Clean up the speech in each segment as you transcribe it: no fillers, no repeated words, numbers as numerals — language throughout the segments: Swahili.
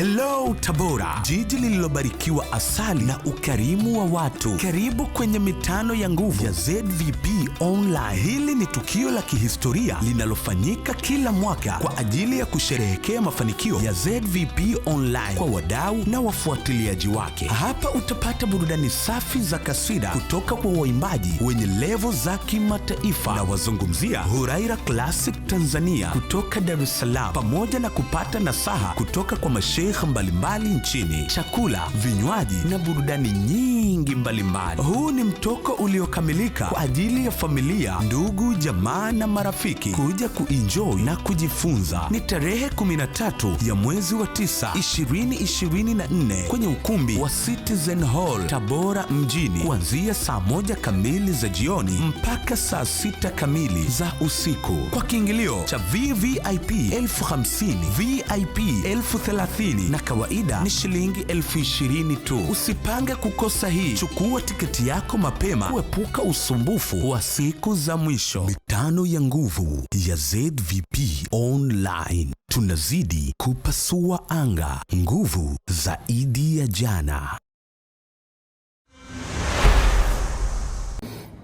Hello Tabora, jiji lililobarikiwa asali na ukarimu wa watu. Karibu kwenye mitano ya nguvu ya ZVP Online. Hili ni tukio la kihistoria linalofanyika kila mwaka kwa ajili ya kusherehekea mafanikio ya ZVP Online kwa wadau na wafuatiliaji wake. Hapa utapata burudani safi za kasida kutoka kwa waimbaji wenye levo za kimataifa, na wazungumzia Huraira Classic Tanzania kutoka Dar es Salaam, pamoja na kupata nasaha kutoka kwa masheikh mbalimbali nchini, chakula, vinywaji na burudani nyingi mbalimbali. Huu ni mtoko uliokamilika kwa ajili ya familia, ndugu, jamaa na marafiki kuja kuenjoy na kujifunza. Ni tarehe 13 ya mwezi wa 9 2024 kwenye ukumbi wa Citizen Hall Tabora mjini, kuanzia saa 1 kamili za jioni mpaka saa 6 kamili za usiku. Kwa kiingilio cha VVIP 50,000, VIP 30,000 na kawaida ni shilingi 20,000 tu. Usipange kukosa hii. Chukua tiketi yako mapema kuepuka usumbufu wa siku za mwisho. Mitano ya nguvu ya ZVP Online. Tunazidi kupasua anga. Nguvu zaidi ya jana.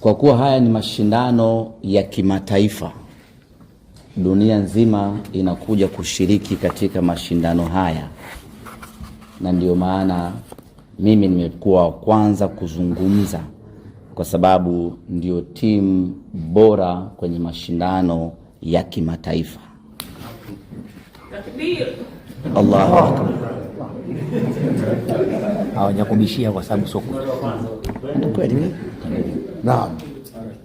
Kwa kuwa haya ni mashindano ya kimataifa, dunia nzima inakuja kushiriki katika mashindano haya, na ndio maana mimi nimekuwa wa kwanza kuzungumza, kwa sababu ndio timu bora kwenye mashindano ya kimataifa. Takbir! Allahu Akbar. Hawajakubishia kwa sababu soko. Ndio kweli. Naam.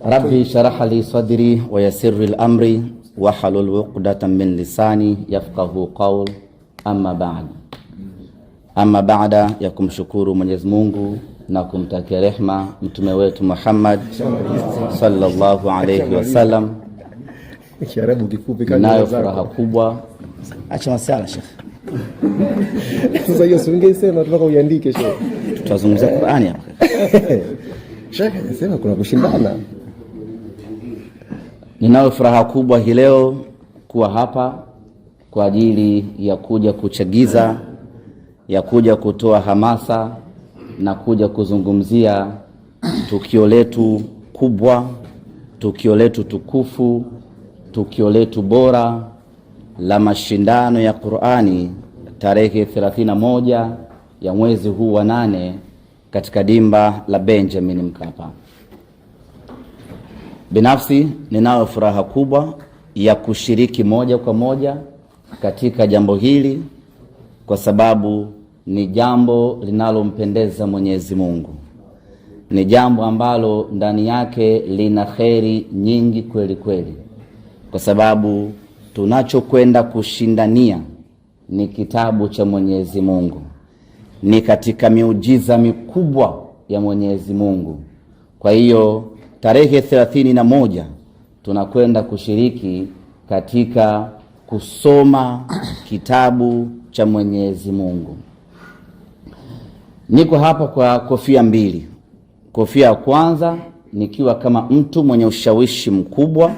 Rabbi sharah li sadri wa yassir li amri wahlul 'uqdatan min lisani yafqahu qawl. Amma ba'da ya kumshukuru Mwenyezi Mungu na kumtakia rehma mtume wetu Muhammad sallallahu alayhi wasallam. Kiarabu kifupi kama nayo furaha kubwa. Acha masala Sheikh. Sasa hiyo singesema tunataka uiandike Sheikh. Tutazungumza Qur'ani hapa. Sheikh anasema kuna kushindana. Ninayo furaha kubwa hii leo kuwa hapa kwa ajili ya kuja kuchagiza, ya kuja kutoa hamasa na kuja kuzungumzia tukio letu kubwa, tukio letu tukufu, tukio letu bora la mashindano ya Qur'ani tarehe 31 ya mwezi huu wa 8 katika dimba la Benjamin Mkapa. Binafsi ninayo furaha kubwa ya kushiriki moja kwa moja katika jambo hili, kwa sababu ni jambo linalompendeza Mwenyezi Mungu. Ni jambo ambalo ndani yake lina kheri nyingi kweli kweli, kwa sababu tunachokwenda kushindania ni kitabu cha Mwenyezi Mungu. Ni katika miujiza mikubwa ya Mwenyezi Mungu. Kwa hiyo tarehe 31 tunakwenda kushiriki katika kusoma kitabu cha Mwenyezi Mungu. Niko hapa kwa kofia mbili. Kofia ya kwanza nikiwa kama mtu mwenye ushawishi mkubwa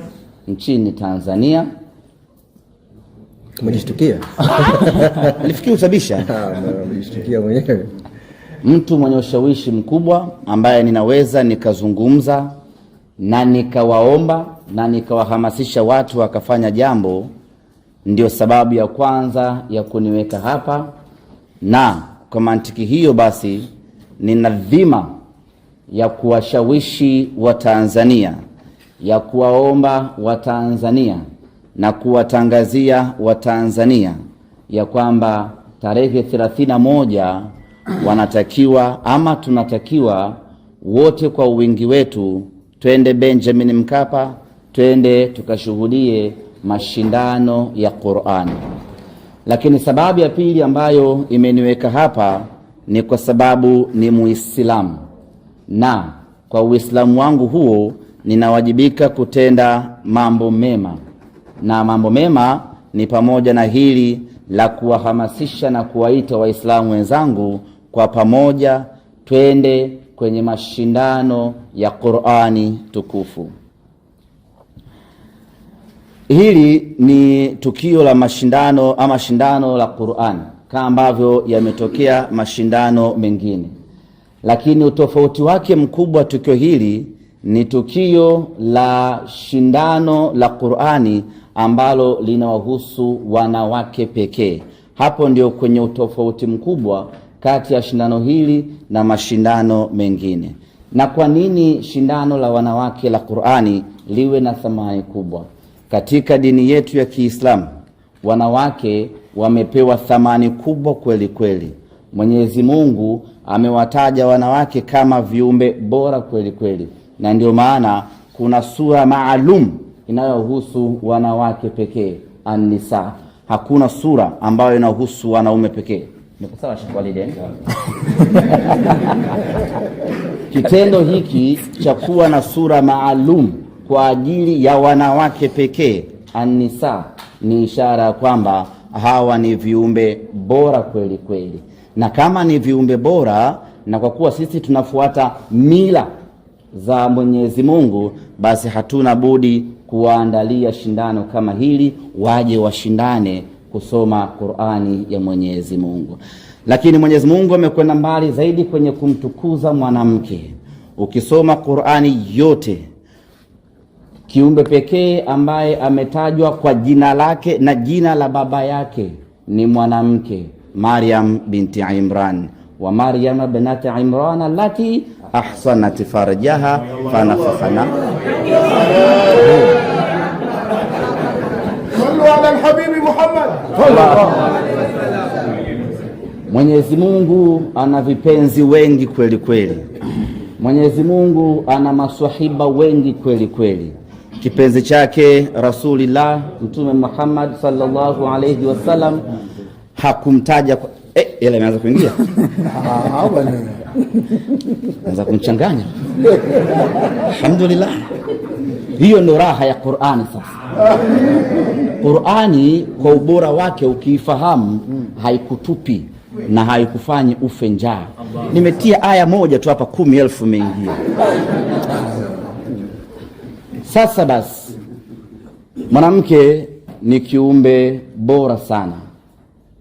nchini Tanzania. Umejishtukia? Nilifikiri utabisha. Umejishtukia mwenyewe. Mtu mwenye ushawishi mkubwa ambaye ninaweza nikazungumza na nikawaomba na nikawahamasisha watu wakafanya jambo. Ndio sababu ya kwanza ya kuniweka hapa, na kwa mantiki hiyo basi nina dhima ya kuwashawishi wa Tanzania, ya kuwaomba wa Tanzania na kuwatangazia wa Tanzania ya kwamba tarehe 31 wanatakiwa ama tunatakiwa wote kwa wingi wetu twende Benjamin Mkapa, twende tukashuhudie mashindano ya Qur'ani. Lakini sababu ya pili ambayo imeniweka hapa ni kwa sababu ni Muislamu, na kwa Uislamu wangu huo ninawajibika kutenda mambo mema, na mambo mema ni pamoja na hili la kuwahamasisha na kuwaita Waislamu wenzangu kwa pamoja twende kwenye mashindano ya Qur'ani tukufu. Hili ni tukio la mashindano ama shindano la Qur'ani kama ambavyo yametokea mashindano mengine, lakini utofauti wake mkubwa tukio hili ni tukio la shindano la Qur'ani ambalo linawahusu wanawake pekee. Hapo ndio kwenye utofauti mkubwa kati ya shindano hili na mashindano mengine. Na kwa nini shindano la wanawake la Qur'ani liwe na thamani kubwa? Katika dini yetu ya Kiislamu, wanawake wamepewa thamani kubwa kweli kweli. Mwenyezi Mungu amewataja wanawake kama viumbe bora kweli kweli, na ndio maana kuna sura maalum inayohusu wanawake pekee, An-Nisa. Hakuna sura ambayo inahusu wanaume pekee. Niko sawa Sheikh Walid? Kitendo hiki cha kuwa na sura maalum kwa ajili ya wanawake pekee, An-Nisa, ni ishara kwamba hawa ni viumbe bora kweli kweli. Na kama ni viumbe bora, na kwa kuwa sisi tunafuata mila za Mwenyezi Mungu, basi hatuna budi kuwaandalia shindano kama hili, waje washindane kusoma Qur'ani ya Mwenyezi Mungu. Lakini Mwenyezi Mungu amekwenda mbali zaidi kwenye kumtukuza mwanamke. Ukisoma Qur'ani yote, kiumbe pekee ambaye ametajwa kwa jina lake na jina la baba yake ni mwanamke, Maryam binti Imran. Wa Maryam binati Imran allati ahsanat farjaha fanafakhna. Sallu ala al-habibi Muhammad. Mwenyezi Mungu ana vipenzi wengi kweli kweli. Mwenyezi Mungu ana maswahiba wengi kweli kweli. Kipenzi chake Rasulullah Mtume Muhammad sallallahu alayhi wasallam hakumtaja kwa ile imeanza kuingia. Anza kumchanganya. Alhamdulillah. Hiyo ndio raha ya Qur'ani sasa. Qur'ani kwa ubora wake ukiifahamu haikutupi na haikufanyi ufe njaa. Nimetia aya moja tu hapa 10,000 umeingia. Sasa basi, mwanamke ni kiumbe bora sana,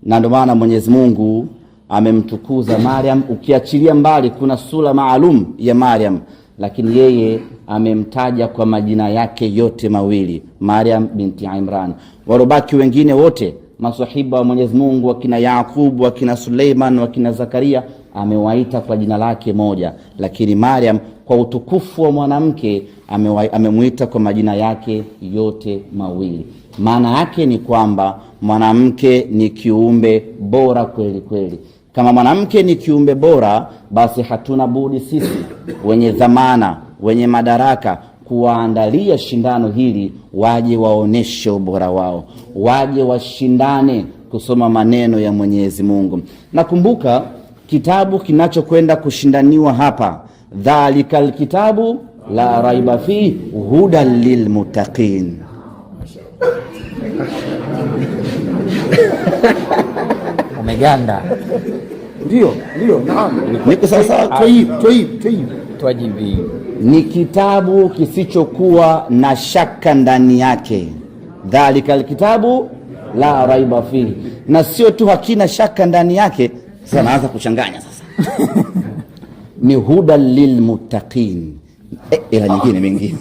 na ndio maana Mwenyezi Mungu amemtukuza Maryam. Ukiachilia mbali kuna sura maalum ya Maryam, lakini yeye amemtaja kwa majina yake yote mawili, Maryam binti Imran. Warobaki wengine wote masahiba wa Mwenyezi Mungu, wakina Yaakub, wakina Suleiman, wakina Zakaria, amewaita kwa jina lake moja, lakini Maryam kwa utukufu wa mwanamke amemuita kwa majina yake yote mawili. Maana yake ni kwamba mwanamke ni kiumbe bora kweli kweli. Kama mwanamke ni kiumbe bora, basi hatuna budi sisi wenye dhamana, wenye madaraka kuwaandalia shindano hili, waje waoneshe ubora wao, waje washindane kusoma maneno ya Mwenyezi Mungu. Nakumbuka kitabu kinachokwenda kushindaniwa hapa, dhalikal kitabu la raiba fi hudan lilmuttaqin. Umeganda. Ndio, naam. Niko sasa Twajibi. Ni kitabu kisichokuwa na shaka ndani yake. Dhalikal kitabu la raiba fi. Na sio tu hakina shaka ndani yake, sasa naanza kuchanganya sasa. Ni hudan lilmuttaqin. Ila nyingine mengine.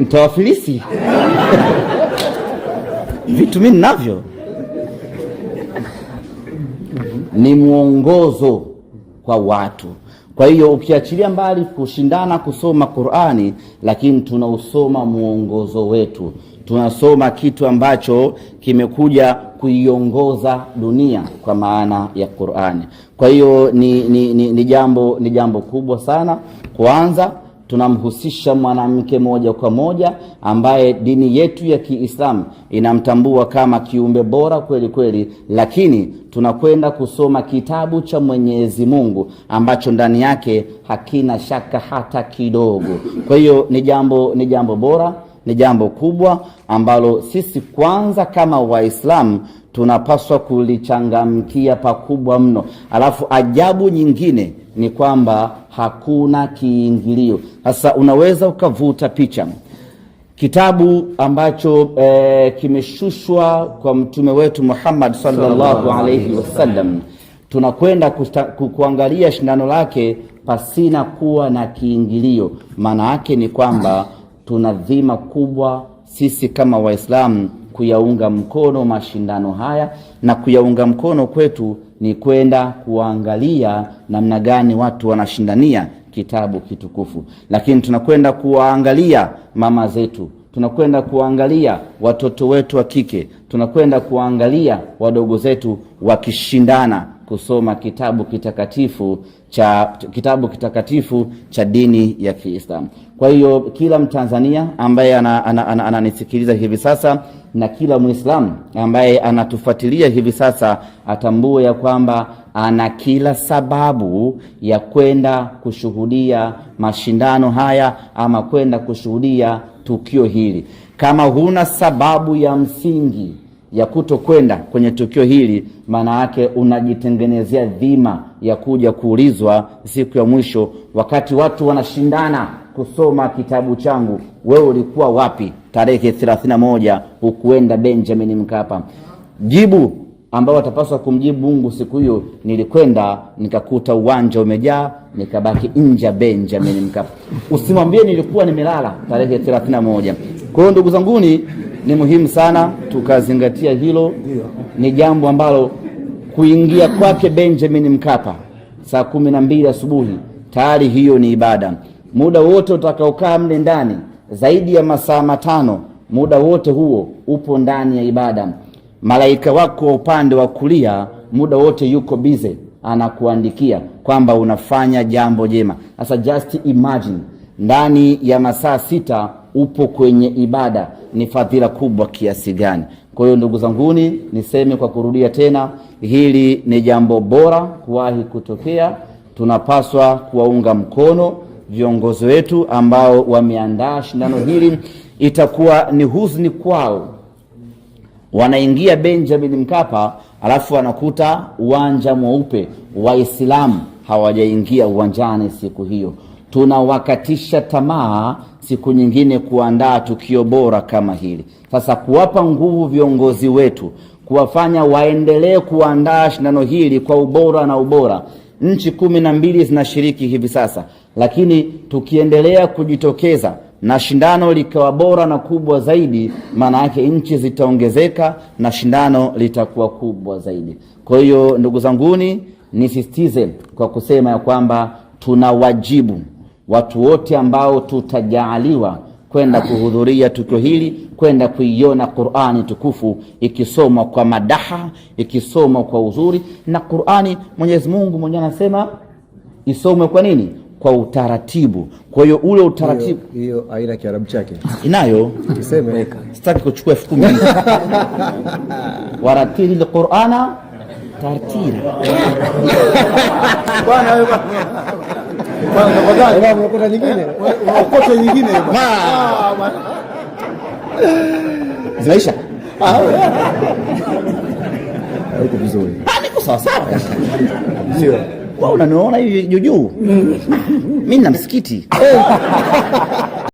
Mtawafilisi. Vitu mimi navyo. Ni mwongozo kwa watu. Kwa hiyo ukiachilia mbali kushindana kusoma Qur'ani, lakini tunausoma mwongozo wetu. Tunasoma kitu ambacho kimekuja kuiongoza dunia kwa maana ya Qur'ani. Kwa hiyo ni jambo kubwa sana. Kwanza tunamhusisha mwanamke moja kwa moja ambaye dini yetu ya Kiislamu inamtambua kama kiumbe bora kweli kweli, lakini tunakwenda kusoma kitabu cha Mwenyezi Mungu ambacho ndani yake hakina shaka hata kidogo. Kwa hiyo ni jambo bora, ni jambo kubwa ambalo sisi kwanza kama Waislamu tunapaswa kulichangamkia pakubwa mno. Alafu ajabu nyingine ni kwamba hakuna kiingilio. Sasa unaweza ukavuta picha. kitabu ambacho kimeshushwa kwa mtume wetu Muhammad sallallahu alayhi wasallam. Tunakwenda kuangalia shindano lake pasina kuwa na kiingilio. Maana yake ni kwamba tuna dhima kubwa sisi kama Waislamu kuyaunga mkono mashindano haya, na kuyaunga mkono kwetu ni kwenda kuangalia namna gani watu wanashindania kitabu kitukufu. Lakini tunakwenda kuangalia mama zetu, tunakwenda kuangalia watoto wetu wa kike, tunakwenda kuangalia wadogo zetu wakishindana kusoma kitabu kitakatifu cha dini ya Kiislamu. Kwa hiyo kila Mtanzania ambaye ananisikiliza hivi sasa na kila Muislamu ambaye anatufuatilia hivi sasa atambue ya kwamba ana kila sababu ya kwenda kushuhudia mashindano haya ama kwenda kushuhudia tukio hili. Kama huna sababu ya msingi ya kutokwenda kwenye tukio hili, maana yake unajitengenezea dhima ya kuja kuulizwa siku ya mwisho, wakati watu wanashindana kusoma kitabu changu, wewe ulikuwa wapi tarehe 31 ukuenda Benjamin Mkapa? Jibu ambao watapaswa kumjibu Mungu siku hiyo, nilikwenda nikakuta uwanja umejaa, nikabaki nje ya Benjamin Mkapa. Usimwambie nilikuwa nimelala tarehe 31. Kwa hiyo ndugu zanguni, ni muhimu sana tukazingatia hilo. Ni jambo ambalo kuingia kwake Benjamin Mkapa saa 12 asubuhi tayari hiyo ni ibada. Muda wote utakaokaa mle ndani zaidi ya masaa 5, muda wote huo upo ndani ya ibada. Malaika wako upande wa kulia muda wote yuko busy anakuandikia kwamba unafanya jambo jema. Sasa just imagine ndani ya masaa 6 upo kwenye ibada, ni fadhila kubwa kiasi gani? Kwa hiyo ndugu zanguni, niseme kwa kurudia tena, hili ni jambo bora kuwahi kutokea. Tunapaswa kuwaunga mkono viongozi wetu ambao wameandaa shindano hili. Itakuwa ni huzuni kwao wanaingia Benjamin Mkapa alafu wanakuta uwanja mweupe, Waislamu hawajaingia uwanjani siku hiyo. Tunawakatisha tamaa siku nyingine kuandaa tukio bora kama hili. Sasa kuwapa nguvu viongozi wetu, kuwafanya waendelee kuandaa shindano hili kwa ubora na ubora. Nchi 12 zinashiriki hivi sasa, lakini tukiendelea kujitokeza na shindano likawa bora na kubwa zaidi, maana yake nchi zitaongezeka na shindano litakuwa kubwa zaidi. Kwa hiyo ndugu zanguni, nisisitize kwa kusema ya kwamba tuna wajibu watu wote ambao tutajaaliwa kwenda kuhudhuria tukio hili, kwenda kuiona Qur'ani tukufu ikisomwa kwa madaha, ikisomwa kwa uzuri. Na Qur'ani Mwenyezi Mungu mwenyewe anasema isomwe kwa nini? Kwa utaratibu. Kwa hiyo ule utaratibu, hiyo aina Kiarabu chake inayo kiseme, sitaki kuchukua 10,000 waratili al-Qur'ana tartila. Bwana wewe bwana unakuta nyingine, unakosa nyingine bwana zinaisha. Uko vizuri, niko sawa sawa. Ndio wewe unaniona hivi juu, mimi na msikiti